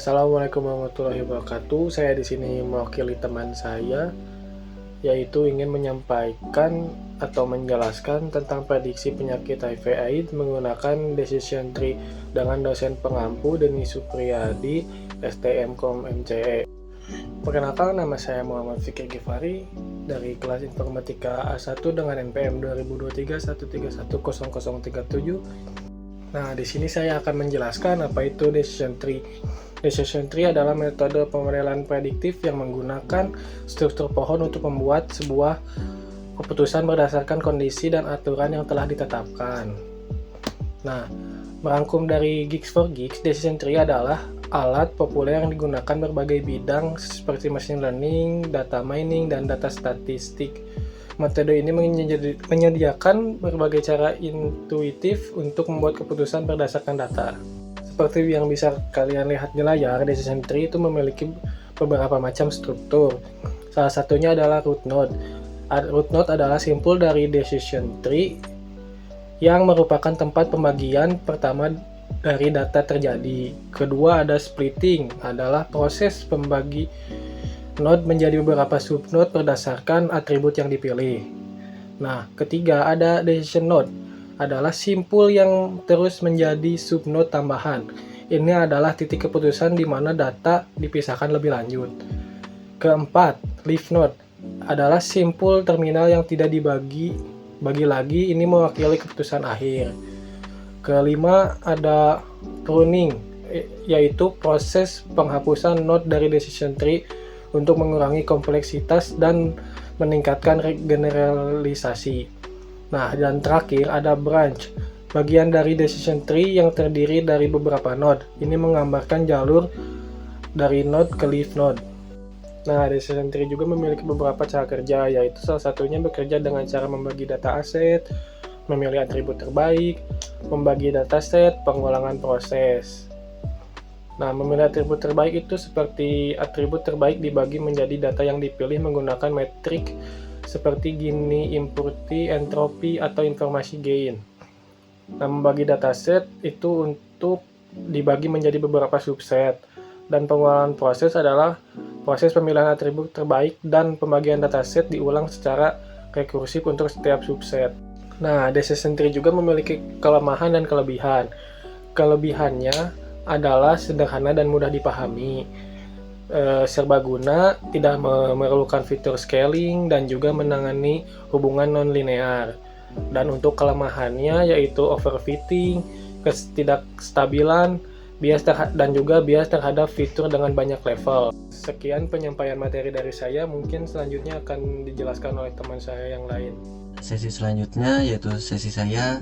Assalamualaikum warahmatullahi wabarakatuh. Saya di sini mewakili teman saya, yaitu ingin menyampaikan atau menjelaskan tentang prediksi penyakit HIV/AIDS menggunakan decision tree dengan dosen pengampu Denny Supriyadi, STM.Com MCE. Perkenalkan, nama saya Muhammad Fikri Gifari dari kelas Informatika A1 dengan NPM 202313100037. Nah, di sini saya akan menjelaskan apa itu decision tree. Decision tree adalah metode pemodelan prediktif yang menggunakan struktur pohon untuk membuat sebuah keputusan berdasarkan kondisi dan aturan yang telah ditetapkan. Nah, merangkum dari Geeks for Geeks, decision tree adalah alat populer yang digunakan berbagai bidang seperti machine learning, data mining, dan data statistik. Metode ini menyediakan berbagai cara intuitif untuk membuat keputusan berdasarkan data. Seperti yang bisa kalian lihat di layar, decision tree itu memiliki beberapa macam struktur. Salah satunya adalah root node. Root node adalah simpul dari decision tree yang merupakan tempat pembagian pertama dari data terjadi. Kedua ada splitting, adalah proses pembagi node menjadi beberapa subnode berdasarkan atribut yang dipilih. Nah, ketiga ada decision node, adalah simpul yang terus menjadi subnode tambahan. Ini adalah titik keputusan di mana data dipisahkan lebih lanjut. Keempat, leaf node, adalah simpul terminal yang tidak dibagi lagi, ini mewakili keputusan akhir. Kelima ada pruning, yaitu proses penghapusan node dari decision tree untuk mengurangi kompleksitas dan meningkatkan generalisasi. Nah, dan terakhir ada branch, bagian dari decision tree yang terdiri dari beberapa node. Ini menggambarkan jalur dari node ke leaf node. Nah, decision tree juga memiliki beberapa cara kerja, yaitu salah satunya bekerja dengan cara membagi data aset, memilih atribut terbaik, membagi dataset, pengulangan proses. Nah, memilih atribut terbaik itu seperti atribut terbaik dibagi menjadi data yang dipilih menggunakan metrik seperti Gini impurity, entropi, atau informasi gain. Nah, membagi dataset itu untuk dibagi menjadi beberapa subset. Dan pengulangan proses adalah proses pemilihan atribut terbaik dan pembagian dataset diulang secara rekursif untuk setiap subset. Nah, decision tree juga memiliki kelemahan dan kelebihan. Kelebihannya adalah sederhana dan mudah dipahami, serbaguna, tidak memerlukan fitur scaling, dan juga menangani hubungan non-linear. Dan untuk kelemahannya yaitu overfitting, ketidakstabilan, dan juga bias terhadap fitur dengan banyak level. Sekian penyampaian materi dari saya, mungkin selanjutnya akan dijelaskan oleh teman saya yang lain. Sesi selanjutnya yaitu sesi saya.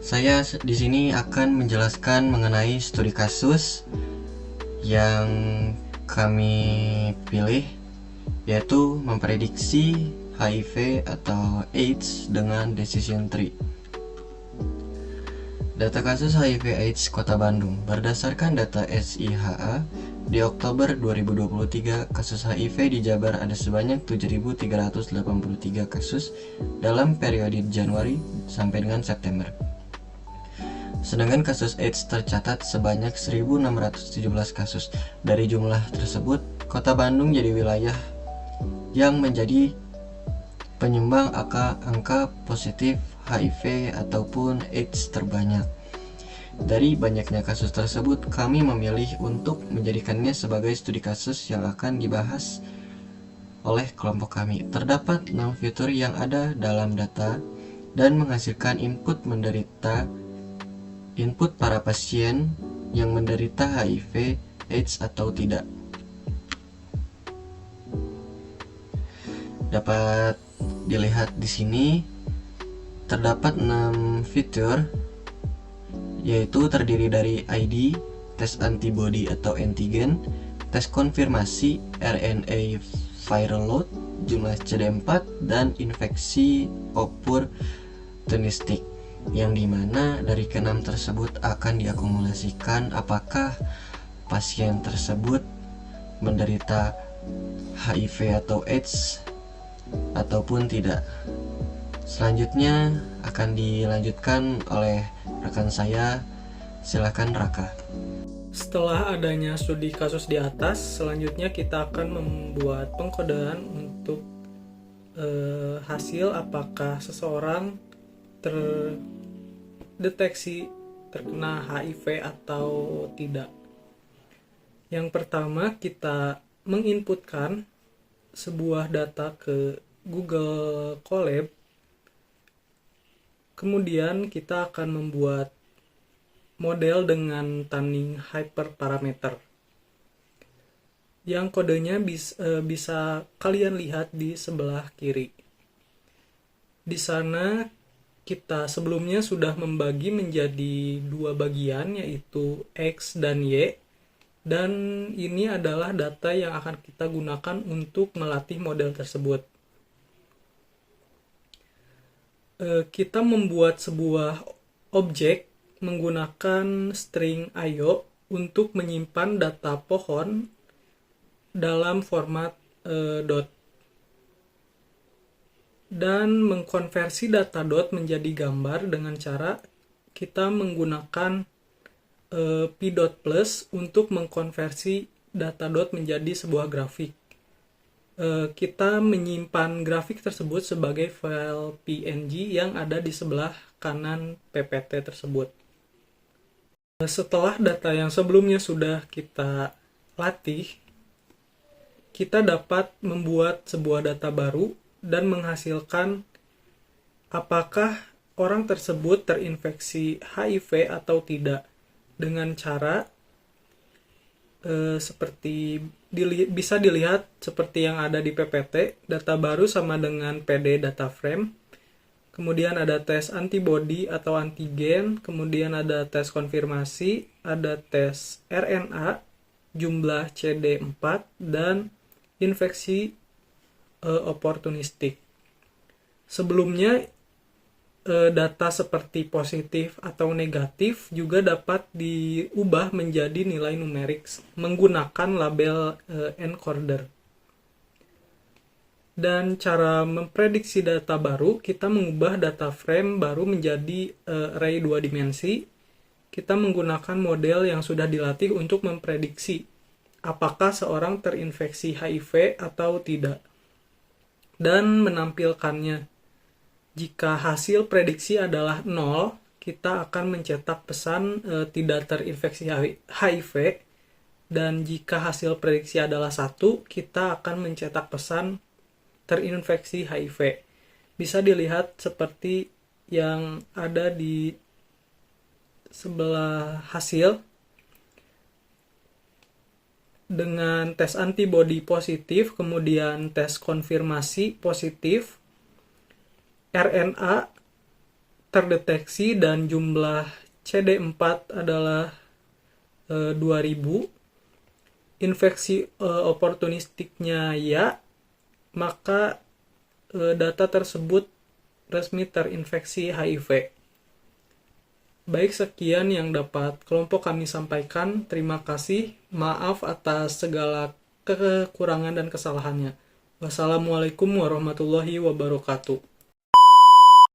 Saya di sini akan menjelaskan mengenai studi kasus yang kami pilih, yaitu memprediksi HIV atau AIDS dengan decision tree. Data kasus HIV/AIDS Kota Bandung. Berdasarkan data SIHA, di Oktober 2023, kasus HIV di Jabar ada sebanyak 7.383 kasus dalam periode Januari sampai dengan September. Sedangkan kasus AIDS tercatat sebanyak 1.617 kasus. Dari jumlah tersebut, Kota Bandung jadi wilayah yang menjadi penyumbang angka positif HIV ataupun AIDS terbanyak. Dari banyaknya kasus tersebut, kami memilih untuk menjadikannya sebagai studi kasus yang akan dibahas oleh kelompok kami. Terdapat 6 fitur yang ada dalam data dan menghasilkan input para pasien yang menderita HIV, AIDS atau tidak. Dapat dilihat di sini terdapat 6 fitur, yaitu terdiri dari ID, tes antibody atau antigen, tes konfirmasi RNA viral load, jumlah CD4, dan infeksi opportunistik, yang dimana dari keenam tersebut akan diakumulasikan apakah pasien tersebut menderita HIV atau AIDS ataupun tidak. Selanjutnya akan dilanjutkan oleh rekan saya. Silakan Raka. Setelah adanya studi kasus di atas, selanjutnya kita akan membuat pengkodean untuk hasil apakah seseorang terdeteksi terkena HIV atau tidak. Yang pertama, kita menginputkan sebuah data ke Google Colab. Kemudian kita akan membuat model dengan tunning hyperparameter. Yang kodenya bisa kalian lihat di sebelah kiri. Di sana kita sebelumnya sudah membagi menjadi dua bagian, yaitu X dan Y. Dan ini adalah data yang akan kita gunakan untuk melatih model tersebut. Kita membuat sebuah objek menggunakan string IO untuk menyimpan data pohon dalam format dot, dan mengkonversi data dot menjadi gambar dengan cara kita menggunakan p.plus untuk mengkonversi data dot menjadi sebuah grafik. Kita menyimpan grafik tersebut sebagai file PNG yang ada di sebelah kanan PPT tersebut. Setelah data yang sebelumnya sudah kita latih, kita dapat membuat sebuah data baru dan menghasilkan apakah orang tersebut terinfeksi HIV atau tidak dengan cara seperti bisa dilihat seperti yang ada di PPT. Data baru sama dengan PD data frame, kemudian ada tes antibody atau antigen, kemudian ada tes konfirmasi, ada tes RNA, jumlah CD4, dan infeksi oportunistik. Sebelumnya data seperti positif atau negatif juga dapat diubah menjadi nilai numerik menggunakan label encoder. Dan cara memprediksi data baru, kita mengubah data frame baru menjadi array 2 dimensi. Kita menggunakan model yang sudah dilatih untuk memprediksi apakah seorang terinfeksi HIV atau tidak, dan menampilkannya. Jika hasil prediksi adalah 0, kita akan mencetak pesan tidak terinfeksi HIV, dan jika hasil prediksi adalah 1, kita akan mencetak pesan terinfeksi HIV. Bisa dilihat seperti yang ada di sebelah hasil. Dengan tes antibody positif, kemudian tes konfirmasi positif, RNA terdeteksi dan jumlah CD4 adalah 2000, infeksi oportunistiknya ya, maka data tersebut resmi terinfeksi HIV. Baik, sekian yang dapat kelompok kami sampaikan. Terima kasih. Maaf atas segala kekurangan dan kesalahannya. Wassalamualaikum warahmatullahi wabarakatuh.